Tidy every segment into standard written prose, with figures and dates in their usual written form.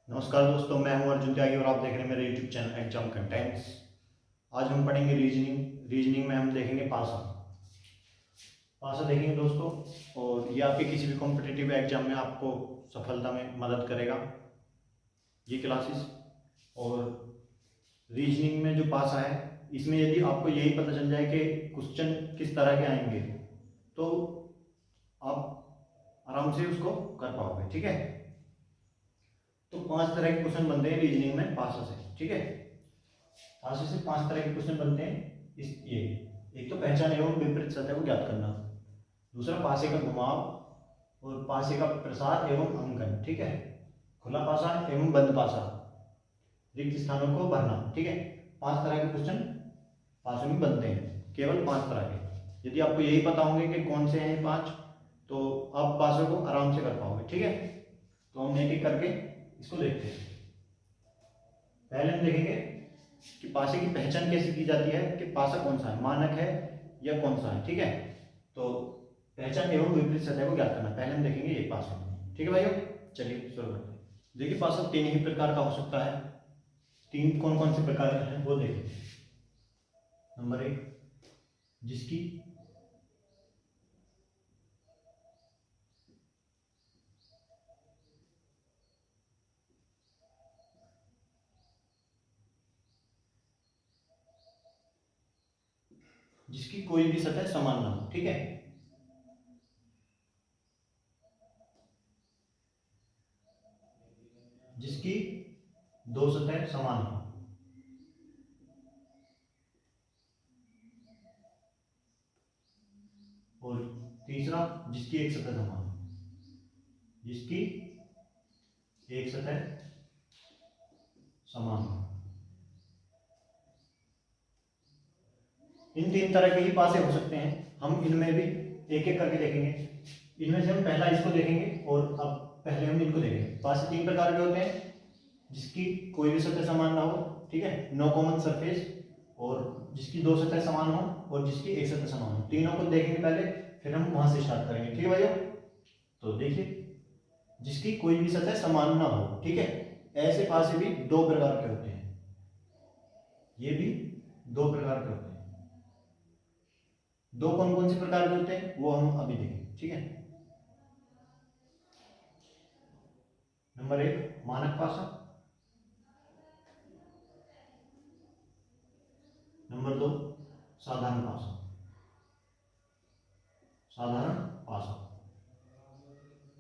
नमस्कार दोस्तों, मैं हूं अर्जुन त्यागी और आप देख रहे हैं मेरे यूट्यूब चैनल एग्जाम कंटेंट्स। आज हम पढ़ेंगे रीजनिंग में हम देखेंगे पासा। पासा देखेंगे दोस्तों, और ये आपके किसी भी कॉम्पिटिटिव एग्जाम में आपको सफलता में मदद करेगा ये क्लासेस। और रीजनिंग में जो पासा है, इसमें यदि आपको यही पता चल जाए कि क्वेश्चन किस तरह के आएंगे तो आप आराम से उसको कर पाओगे। ठीक है, तो 5 तरह के क्वेश्चन बनते हैं रीजनिंग में पासा से। ठीक है, पासे से 5 तरह के क्वेश्चन बनते हैं। ये एक तो पहचान एवं विपरीत सतह को ज्ञात करना, दूसरा पासे का घुमाव और पासे का प्रसार एवं अंकन। ठीक है, खुला पासा एवं बंद पासा, रिक्त स्थानों को भरना। ठीक है, 5 तरह के क्वेश्चन पासे में बनते हैं, केवल 5 तरह के। यदि आपको यही पता होंगे कि कौन से हैं 5, तो आप पासों को आराम से कर पाओगे। ठीक है, तो हम एक एक करके इसको देखते हैं। पहले हम देखेंगे कि पासे की पहचान कैसे की जाती है, कि पासा कौन सा है, मानक है या कौन सा है। ठीक है, तो पहचान एवं विपरीत सतह को ज्ञात करना पहले हम देखेंगे ये पासा। ठीक है भाइयों, चलिए शुरू करते हैं। देखिए, पासा 3 ही प्रकार का हो सकता है। 3 कौन कौन से प्रकार के हैं वो देखिए। नंबर 1, जिसकी कोई भी सतह समान ना हो। ठीक है, जिसकी 2 सतह समान हो। और तीसरा, जिसकी एक सतह समान हो। जिसकी एक सतह समान हो। इन 3 तरह के ही पासे हो सकते हैं। हम इनमें भी एक एक करके देखेंगे। इनमें से हम पहला इसको देखेंगे और अब पहले हम इनको देखेंगे। पासे 3 प्रकार के होते हैं, जिसकी कोई भी सतह समान ना हो। ठीक है, नो कॉमन सरफेस, और जिसकी 2 सतह समान हो और जिसकी एक सतह समान हो। तीनों को देखेंगे पहले, फिर हम वहां से स्टार्ट करेंगे। ठीक है भाइयों, तो देखिए, जिसकी कोई भी सतह समान ना हो। ठीक है, ऐसे पासे भी 2 प्रकार के होते हैं, ये भी 2 प्रकार के होते हैं। 2 कौन कौन से प्रकार के होते हैं वो हम अभी देखेंगे। ठीक है, नंबर 1, मानक पासा। नंबर 2, साधारण पासा। साधारण पासा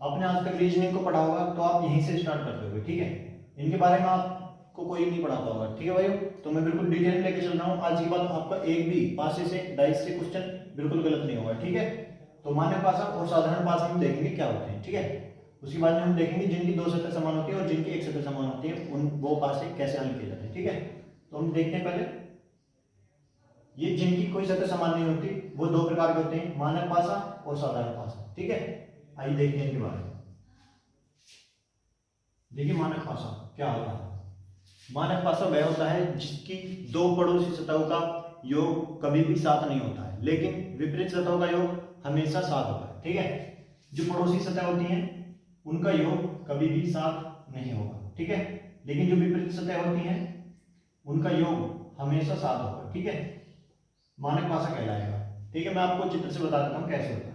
आपने आज तक रीजनिंग को पढ़ा होगा, तो आप यहीं से स्टार्ट करते होगे। ठीक है, इनके बारे में आपको कोई नहीं पढ़ाता होगा। ठीक है भाइयों, तो मैं बिल्कुल डिटेल में लेके चल रहा हूँ। आज की बात, आपका एक भी पासे से डाइस से क्वेश्चन बिल्कुल गलत नहीं होगा। ठीक है, तो मानक पासा और साधारण पासा हम देखेंगे क्या होते हैं। ठीक है, उसके बाद में हम देखेंगे जिनकी 2 सतह समान होती है और जिनकी एक सतह समान होती है, उन वो पासे कैसे हल किए जाते हैं। ठीक है, तो हम देखते हैं पहले, ये जिनकी कोई सतह समान नहीं होती वो 2 प्रकार के होते हैं, मानक पासा और साधारण पासा। ठीक है, आइए देखते हैं इनके बारे में। देखिए, मानक पासा क्या होता है। मानक पासा वह होता है जिसकी 2 पड़ोसी सतहों का योग कभी भी साथ नहीं होता है, लेकिन विपरीत सतहों का योग हमेशा साथ होता है। ठीक है, जो पड़ोसी सतह होती हैं उनका योग कभी भी साथ नहीं होगा। ठीक है, लेकिन जो विपरीत सतह होती हैं उनका योग हमेशा साथ होगा। ठीक है, मानक पासा कहलाएगा। ठीक है, मैं आपको चित्र से बता देता हूं कैसे होता है।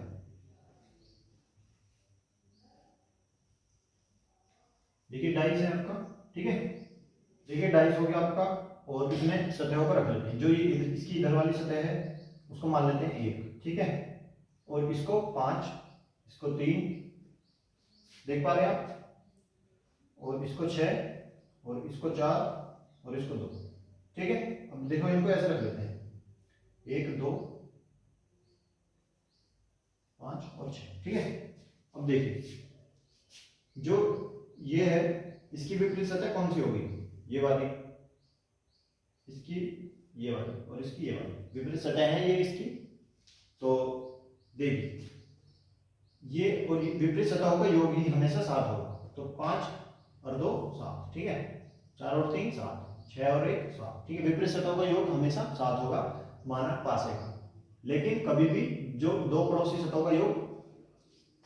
देखिए, डाइस है आपका। ठीक है, देखिए डाइस हो गया आपका, और इसमें सतहों को रख लेते हैं। जो ये इसकी इधर वाली सतह है उसको मान लेते हैं 1। ठीक है, और इसको 5, इसको 3, देख पा रहे हैं आप, और इसको 6, और इसको 4, और इसको 2। ठीक है, अब देखो इनको ऐसे रख लेते हैं, 1 2 5 और 6। ठीक है, अब देखिए, जो ये है इसकी विपरीत सतह कौन सी होगी, ये वाली, इसकी ये वाली, और इसकी ये वाली विपरीत सतह है ये इसकी। तो देखिए, ये और विपरीत सतहों का योग ही हमेशा 7 होगा। तो 5 और 2 7। ठीक है, 4 और 3 7, 6 और 1 7। ठीक है, विपरीत सतहों का योग हमेशा 7 होगा मानक पासे का, लेकिन कभी भी जो 2 पड़ोसी सतहों का योग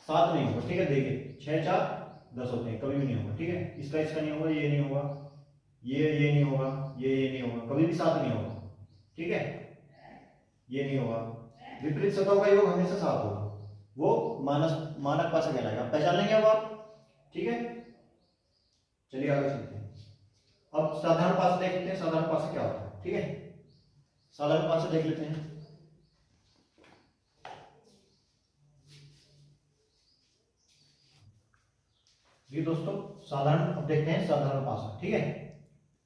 7 नहीं होगा। ठीक है, देखिए 6 4 10 होते हैं, कभी भी नहीं होगा, ठीक है। इसका नहीं होगा, ये नहीं होगा, ये नहीं होगा, ये नहीं होगा, कभी भी 7 नहीं होगा, ठीक है। ये नहीं होगा। विपरीत सतहों का योग हमेशा 7 होगा, वो मानक पासा कहलाएगा। पहचान लेंगे अब आप, ठीक है। चलिए आगे चलते हैं। अब साधारण पासा देख लेते हैं, साधारण पासा क्या होता है, ठीक है। साधारण पासा देख लेते हैं। ये दोस्तों साधारण, अब देखते हैं साधारण पासा, ठीक है।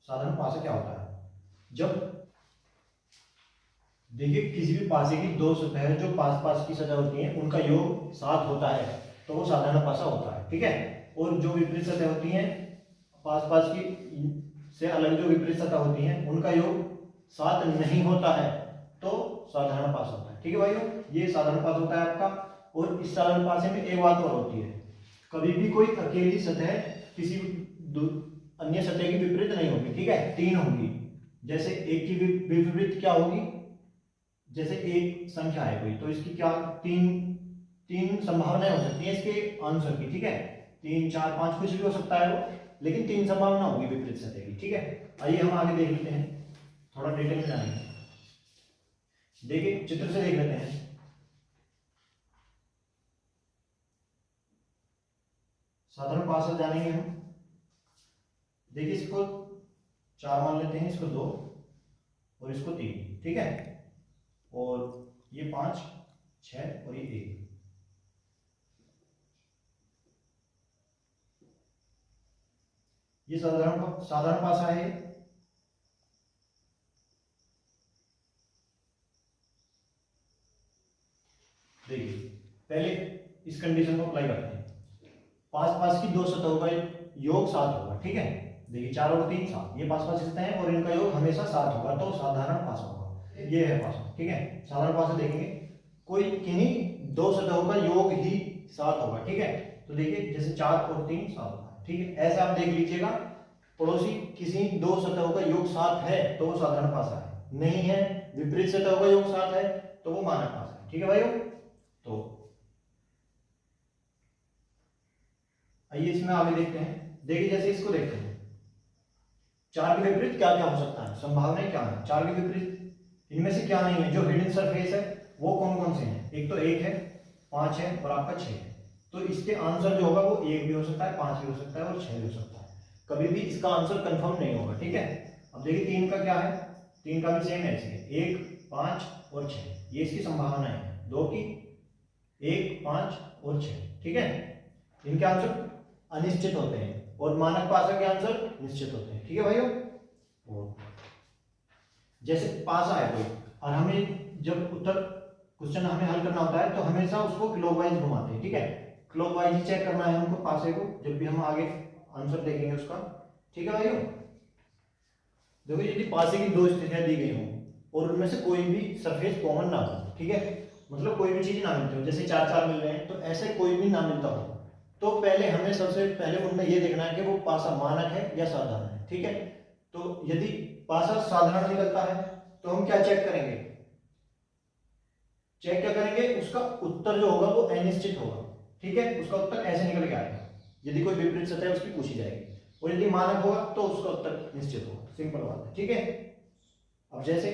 साधारण पासा क्या होता है, जब देखिए किसी भी पासे की दो सतह जो पास पास की सतह होती हैं उनका योग 7 होता है तो वो साधारण पासा होता है, ठीक है। और जो विपरीत सतह होती हैं, पास पास की से अलग जो विपरीत सतह होती हैं उनका योग 7 नहीं होता है तो साधारण पासा होता है, ठीक है भाइयों। ये साधारण पासा होता है आपका। और इस साधारण पासे में एक बात और होती है, कभी भी कोई अकेली सतह किसी अन्य सतह की विपरीत नहीं होगी, ठीक है। 3 होगी। जैसे एक की विपरीत क्या होगी, जैसे एक संख्या है कोई, तो इसकी क्या तीन संभावनाएं हो सकती हैं इसके आंसर की, ठीक है। 3, 4, 5 कुछ भी हो सकता है वो, लेकिन 3 संभावना होगी विपरीत सतह की, ठीक है। आइए हम आगे देख लेते हैं, थोड़ा डिटेल में जानेंगे। देखिए चित्र से देख लेते हैं। साधारण पासा जानेंगे हम। देखिए इसको 4 मान लेते हैं, इसको 2 और इसको 3, ठीक है। और ये 5, 6 और ये 1। ये साधारण पासा है। देखिए पहले इस कंडीशन को अप्लाई करते हैं। पास पास की दो सतहों का योग 7 होगा, ठीक है। देखिए 4 और 3 7, ये पास पास सतह हैं और इनका योग हमेशा 7 होगा तो साधारण पासा होगा। ये है पासा, ठीक है। साधारण पासा देखेंगे, कोई किन्हीं दो सतहों का योग ही 7 होगा, ठीक है। तो देखिए जैसे 4 और 3 7 होगा, ठीक है। ऐसे आप देख लीजिएगा, पड़ोसी किसी दो सतहों का योग 7 है तो वो साधारण पासा है, नहीं है विपरीत सतहों का योग 7 है तो वो मानक पासा है, ठीक है भाइयों। तो आइए इसमें आगे देखते हैं। देखिए जैसे इसको देखते हैं, 4 के विपरीत क्या क्या हो सकता है, संभावनाएं क्या है 4 के विपरीत। इनमें से क्या नहीं है, जो हिडन सरफेस है वो कौन कौन से हैं। एक तो 1 है, 5 है और आपका 6 है। तो इसके आंसर जो होगा वो 1 भी हो सकता है, 5 भी हो सकता है और 6 भी हो सकता है। कभी भी इसका आंसर कंफर्म नहीं होगा, ठीक है। अब देखिए 3 का क्या है, 3 का भी सेम ऐसे है, 1, 5 और 6, ये इसकी संभावना है 2 की, 1, 5 और 6, ठीक है। इनके आंसर अनिश्चित होते हैं और मानक पासा के आंसर निश्चित होते हैं, ठीक है भाइयों। और जैसे पासा है कोई और हमें जब उत्तर क्वेश्चन हमें हल करना होता है तो हमेशा उसको क्लॉकवाइज घुमाते हैं, ठीक है। क्लॉकवाइज ही चेक करना है हमको पासे को, जब भी हम आगे आंसर देखेंगे उसका, ठीक है भाइयों। देखो यदि पासे की दो स्थितियां दी गई हों और उनमें से कोई भी सरफेस कॉमन ना हो, ठीक है, मतलब कोई भी चीज ना मिलती हो, जैसे 4 मिल रहे हैं तो ऐसे कोई भी ना मिलता हो, तो पहले हमें सबसे पहले उनमें यह देखना है कि वो पासा मानक है या साधारण है, ठीक है। तो यदि पासा साधारण निकलता है तो हम क्या चेक करेंगे, चेक क्या करेंगे, उसका उत्तर जो होगा वो अनिश्चित होगा, ठीक है। उसका उत्तर ऐसे निकल के आएगा यदि कोई विपरीत सतह उसकी पूछी जाएगी, और यदि मानक होगा तो उसका उत्तर निश्चित होगा, सिंपल बात है, ठीक है। अब जैसे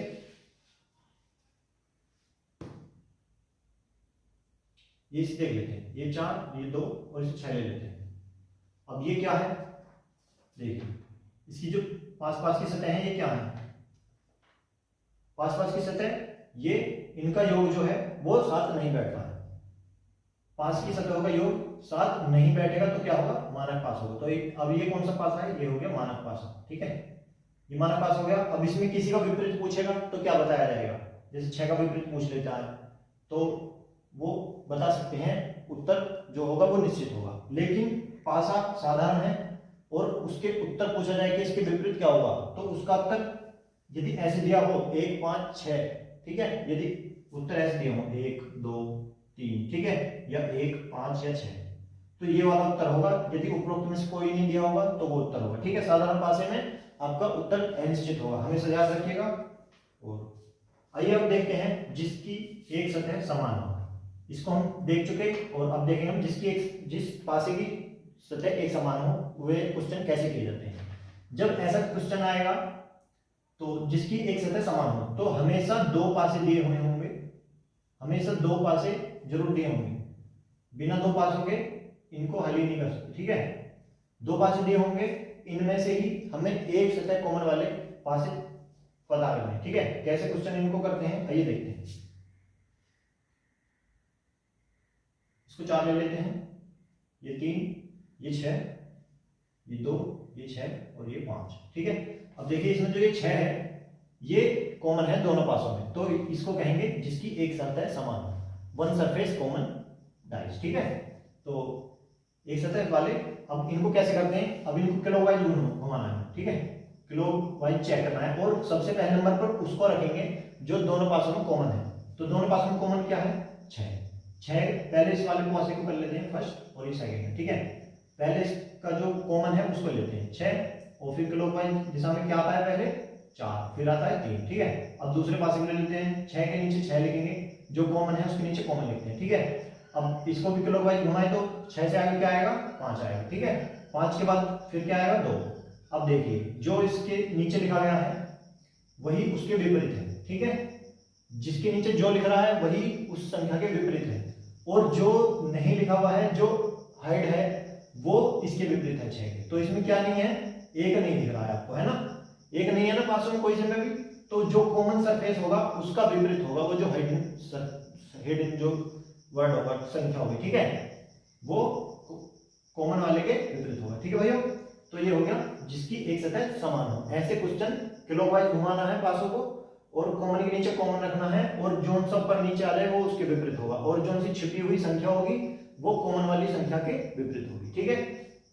ये इसे देख लेते हैं, ये 4, ये 2 और इसे 6 ले लेते हैं। अब ये क्या है, देखिए इसकी जो पास पास की सतह है ये क्या है, पास पास की सतह, ये इनका योग जो है वो 7 नहीं बैठता है। पास की सतहों का योग 7 नहीं बैठेगा तो क्या होगा, मानक पास होगा। तो अब ये कौन सा पासा है, ये हो गया मानक पासा, ठीक है। ये मानक पास हो गया। अब इसमें किसी का विपरीत पूछेगा तो क्या बताया जाएगा, जैसे 6 का विपरीत पूछ लेता है तो वो बता सकते हैं, उत्तर जो होगा वो निश्चित होगा। लेकिन पासा साधारण है और उसके उत्तर पूछा जाए कि इसके विपरीत क्या होगा, तो उसका उत्तर यदि ऐसे दिया हो 1, 5, 6, ठीक है, यदि उत्तर ऐसे दिया हो 1, 2, 3, ठीक है, या 1, 5 या 6, तो ये वाला उत्तर होगा। यदि उपरोक्त में से कोई नहीं दिया होगा तो वो उत्तर होगा, ठीक है। साधारण पासे में आपका उत्तर अनिश्चित होगा, हमेशा याद रखिएगा। और आइए अब देखते हैं जिसकी एक सतह समान हो, इसको हम देख चुके। और अब देखेंगे हम जिस पासे की सतह एक समान हो वे क्वेश्चन कैसे किए जाते हैं। जब ऐसा क्वेश्चन आएगा तो जिसकी एक सतह समान हो तो हमेशा दो पासे दिए हुए होंगे, हमेशा दो पासे जरूर दिए होंगे, बिना दो पासों के इनको हल ही नहीं कर सकते, ठीक है। दो पासे दिए होंगे, इनमें से ही हमें एक सतह कॉमन वाले पासे पता करने, ठीक है। कैसे क्वेश्चन इनको करते हैं आइए देखते हैं। इसको 4 ले लेते हैं, ये 3, ये 6, ये 2, ये 6 और ये 5, ठीक है। अब देखिए इसमें जो ये 6 है ये कॉमन है दोनों पासों में, तो इसको कहेंगे जिसकी एक सतह समान हो, वन सरफेस कॉमन डाइस, ठीक है। तो एक सतह वाले, अब इनको कैसे करते हैं, अब इनको क्लॉकवाइज घुमाना है, ठीक है, क्लॉकवाइज चेक करना है। और सबसे पहले नंबर पर उसको रखेंगे जो दोनों पासों में कॉमन है। तो दोनों पासों में कॉमन क्या है, 6। पहले इस वाले पासे को कर लेते हैं फर्स्ट और ये सेकंड है, ठीक है। पहले इसका जो कॉमन है उसको लेते हैं 6 और फिर क्लॉकवाइज दिशा में क्या आता है, पहले 4 फिर आता है 3, ठीक है। अब दूसरे पासे में ले लेते हैं, 6 के नीचे 6 लिखेंगे, जो कॉमन है उसके नीचे कॉमन लिखते हैं, ठीक है। अब इसको भी क्लॉकवाइज घुमाए तो 6 से आगे क्या आएगा, 5 आएगा, ठीक है। 5 के बाद फिर क्या आएगा, 2। अब देखिए जो इसके नीचे लिखा गया है वही उसके विपरीत है, ठीक है। जिसके नीचे जो लिख रहा है वही उस संख्या के विपरीत है, और जो नहीं लिखा हुआ है, जो हाइड है, वो इसके विपरीत है 6 के। तो इसमें क्या नहीं है, एक नहीं दिख रहा है आपको, है ना, एक नहीं है ना पासों में कोई से में भी, तो जो कॉमन सरफेस होगा उसका विपरीत होगा, वो जो हिडन जो वर्ड होगा, संख्या होगी, ठीक है, वो कॉमन वाले के विपरीत होगा, ठीक है भैया। तो ये हो गया जिसकी एक सतह समान हो। ऐसे क्वेश्चन क्लॉकवाइज घुमाना है पासों को, और कॉमन के नीचे कॉमन रखना है, और जोन सब पर नीचे आ जाए वो उसके विपरीत होगा, और जोन सी छिपी हुई संख्या होगी वो कॉमन वाली संख्या के विपरीत होगी, ठीक है।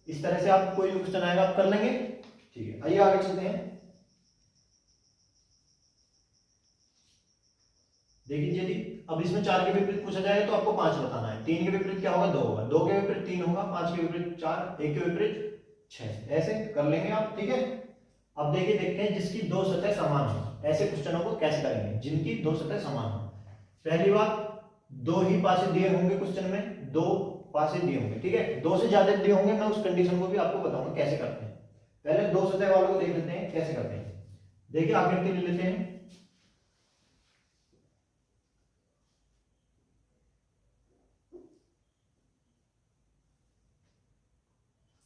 इस तरह से आप कोई क्वेश्चन आएगा आप कर लेंगे, ठीक है। आइए आगे चलते हैं। देखिए यदि अब इसमें 4 के विपरीत पूछा जाए तो आपको 5 बताना है, 3 के विपरीत क्या होगा, 2 होगा, 2 के विपरीत 3 होगा, 5 के विपरीत 4, 1 के विपरीत 6, ऐसे कर लेंगे आप, ठीक है। अब देखिए देखते हैं जिसकी दो सतह समान हो, ऐसे क्वेश्चनों को कैसे करेंगे जिनकी दो सतह समान हो। पहली बात, दो ही पासे दिए होंगे क्वेश्चन में, दो पासे दिए होंगे, ठीक है। दो से ज्यादा दिए होंगे, मैं उस कंडीशन को भी आपको बताऊंगा कैसे करते हैं। पहले दो सतह वालों को देख लेते हैं कैसे करते हैं। देखिए आकृति ले लेते हैं,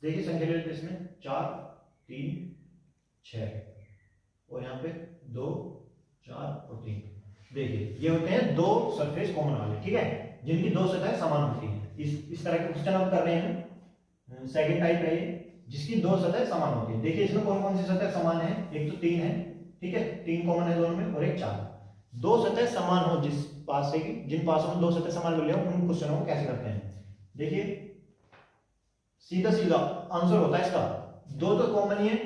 देखिए संख्या ले लेते हैं इसमें 4, 3, 6 और यहाँ पे 2, 4 और 3। देखिए ये होते हैं दो सरफेस कॉमन वाले, ठीक है, जिनकी दो सतह समान होती है। इस तरह के क्वेश्चन हम कर रहे हैं। सेकंड टाइप है ये, जिसकी दो सतह समान होती है। देखिए इसमें कौन कौन सी सतह समान है, एक तो 3 है, ठीक है, 3 कॉमन है दोनों में, और एक 4। दो सतह समान हो जिस पास से, जिन पासों में दो सतह समान मिले हो, उन क्वेश्चनों को कैसे करते हैं। देखिए सीधा सीधा आंसर होता है इसका, दो तो कॉमन ही है,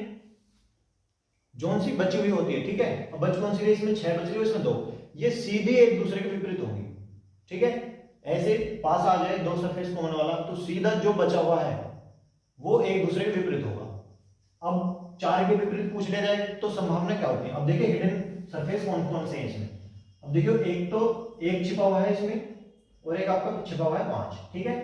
जोन सी बची हुई होती है, ठीक है। अब बच कौन सी है, इसमें 6 बच रही है, इसमें 2, ये सीधे एक दूसरे के विपरीत होंगी, ठीक है। ऐसे पास आ जाए दो सरफेस कॉमन वाला तो सीधा जो बचा हुआ है वो एक दूसरे के विपरीत होगा। अब 4 के विपरीत पूछ लिया जाए तो संभावना क्या होती है। अब देखिए हिडन सरफेस कौन कौन से हैं इसमें। अब देखियो एक तो एक छिपा हुआ है इसमें, और एक आपका छिपा हुआ है 5, ठीक है।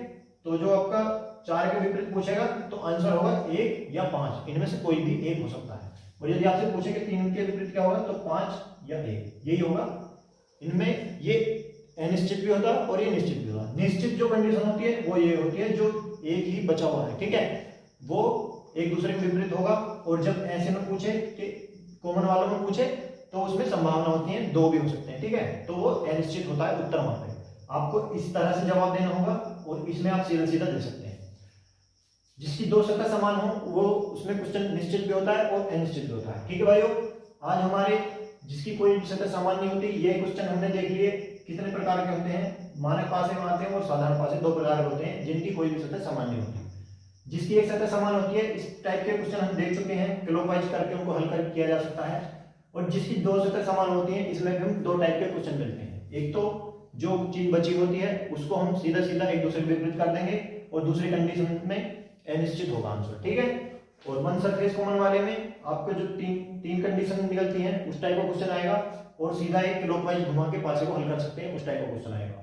तो जो आपका 4 के विपरीत पूछेगा तो आंसर होगा 1 या 5, इनमें से कोई भी एक हो सकता है। और यदि आपसे पूछे कि 3 के विपरीत क्या होगा तो 5 या 1, यही होगा। इनमें ये अनिश्चित भी होता है और ये निश्चित भी होता है। निश्चित जो कंडीशन होती है वो ये होती है जो एक ही बचा हुआ है, ठीक है, वो एक दूसरे के विपरीत होगा। और जब ऐसे में पूछे कि कॉमन वालों में पूछे तो उसमें संभावना होती है 2 भी हो सकते हैं, ठीक है, तो वो अनिश्चित होता है उत्तर वहां पे। आपको इस तरह से जवाब देना होगा और इसमें आप सीधा सीधा दे सकते हैं। जिसकी दो सतह समान हो वो उसमें क्वेश्चन निश्चित भी होता है और अनिश्चित भी होता है, ठीक है भाइयों। आज हमारे जिसकी कोई सतह समान नहीं होती ये क्वेश्चन हमने देख लिए कितने प्रकार के होते हैं, मानक पासे में आते हैं और साधारण पासे, 2 प्रकार के होते हैं जिनकी कोई भी सतह समान नहीं होती। जिसकी एक सतह समान होती है इस टाइप के क्वेश्चन हम देख चुके हैं, क्लॉकवाइज करके उनको हल कर किया जा सकता है। और जिसकी दो सतह समान होती है इसमें भी हम 2 टाइप के क्वेश्चन मिलते हैं। एक तो जो चीज बची होती है उसको हम सीधा सीधा एक दूसरे के विपरीत कर देंगे, और दूसरी कंडीशन में अनिश्चित होगा आंसर, ठीक है। और वन सरफेस कॉमन वाले में आपको जो तीन कंडीशन निकलती हैं उस टाइप का क्वेश्चन आएगा, और सीधा एक क्लॉकवाइज घुमा के पासे को हल कर सकते हैं उस टाइप का क्वेश्चन आएगा।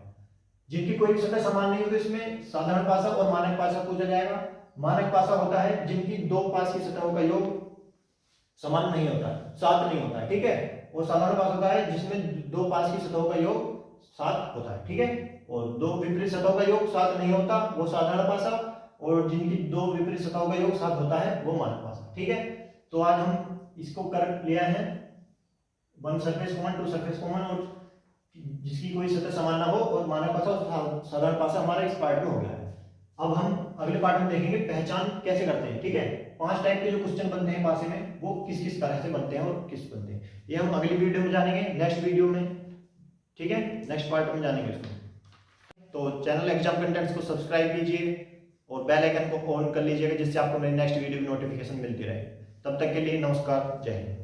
जिनकी कोई सतह समान नहीं होगी इसमें साधारण पासा और मानक पासा पूछा जाएगा, मानक पासा होता है जिनकी दो पास की सतहों का योग समान नहीं होता, 7 नहीं होता है, ठीक है। और साधारण पास होता है जिसमें दो पास की सतहों का योग 7 होता है, ठीक है। और दो विपरीत सतहों का योग 7 नहीं होता, वो साधारण पासा। और जिनकी दो विपरीत सतहों का योग 7 होता है वो मानक पासा, ठीक है। तो आज हम इसको कर लिया है, one surface common, two surface common, और जिसकी कोई सतह समान ना हो, और मानक पासा और साधारण पासा हमारा इस पार्ट में हो गया है। अब हम अगले पार्ट में देखेंगे पहचान कैसे करते हैं, ठीक है। 5 टाइप के जो क्वेश्चन बनते हैं पासे में वो किस किस तरह से बनते हैं और किस बनते हैं, ये हम अगली वीडियो में जानेंगे, नेक्स्ट वीडियो में, ठीक है, नेक्स्ट पार्ट में जानेंगे इसको। तो चैनल एग्जाम कंटेंट्स को सब्सक्राइब कीजिए और बेल आइकन को ऑन कर लीजिएगा, जिससे आपको मेरी नेक्स्ट वीडियो की नोटिफिकेशन मिलती रहे। तब तक के लिए नमस्कार, जय हिंद।